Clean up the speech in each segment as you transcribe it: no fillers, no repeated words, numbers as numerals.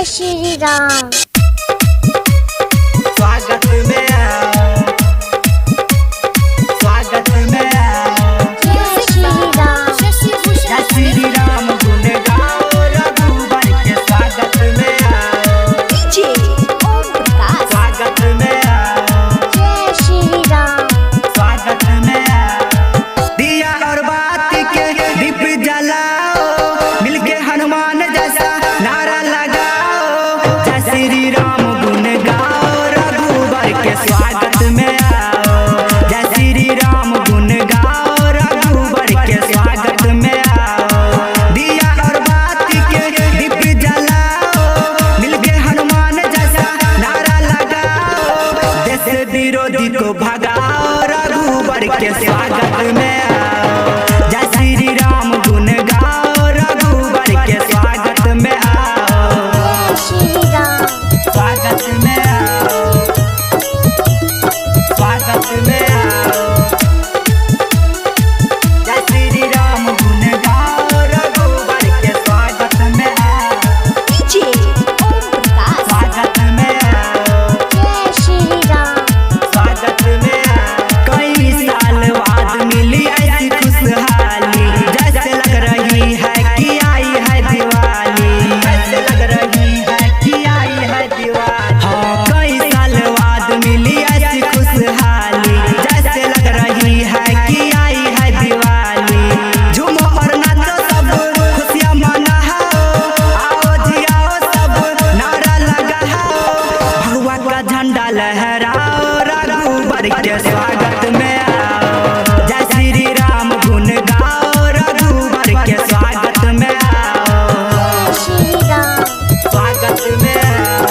श्री राम। स्वागत में आओ, स्वागत में आओ। जय श्री राम। जय श्री राम गुण गाओ, रघुबर के स्वागत में आओ। स्वागत में आओ, जय श्री राम। स्वागत में आओ। दिया और बाती के दीप जलाओ, मिलके हनुमान जैसा नारा लगाओ। जय श्री राम गुण गाओ, रघुबर के स्वागत में आओ। जय श्री राम गुण गाओ, रघुबर के स्वागत में आओ। दिया और बाती के दीप जलाओ, मिलके हनुमान जैसा नारा लगाओ। देश विरोधी को भगाओ, रघुबर के स्वागत में आओ। जय श्री राम गुण गाओ, रघुबर के स्वागत में आओ। जय श्री राम। स्वागत में आओ, स्वागत में आओ। जय श्री राम गुण गाओ, रघुबर के स्वागत में आओ। स्वागत में आओ, जय श्री राम। स्वागत में आओ। कई साल बाद मिली ऐसी खुशहाली, जैसे लग रही है कि आई है दिवाली। जैसे लग रही है कि आई है दिवाली। हाँ, कई साल बाद मिली ऐसी खुशहाली, जैसे लग रही है कि आई है दिवाली। झूमो और नाचो सब, खुशियाँ मनाओ। आओ जी आओ सब, नारा लगाओ। भगवा का झंडा लहराओ, रघुबर के स्वागत में आओ। जय श्री राम गुण गाओ, रघुबर के स्वागत में आओ। जय श्री राम। स्वागत में आओ,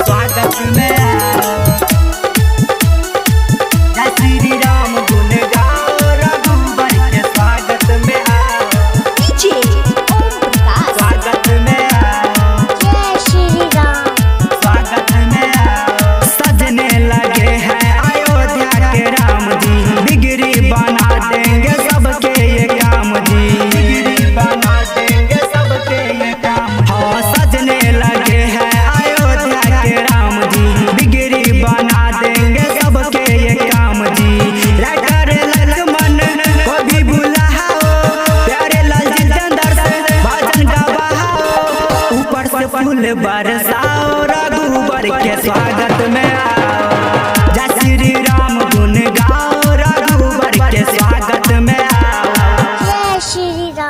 स्वागत में आओ। जय श्री राम गुण गाओ, रघुबर के स्वागत में आओ। स्वागत में आओ, जय श्री राम। स्वागत में आओ। सजने लगे हैं अयोध्या के राम जी, बिगड़ी बना देंगे सबके ये काम जी। बिगड़ी बना देंगे सबके ये काम। हाँ, सजने लगे हैं अयोध्या के राम जी, बिगड़ी बना देंगे सबके ये काम जी। राइटर लक्ष्मण को भी बुलाओ, प्यारे लाल जितेंद्र से भजन गवाओ। ऊपर से फूल बरसाओ,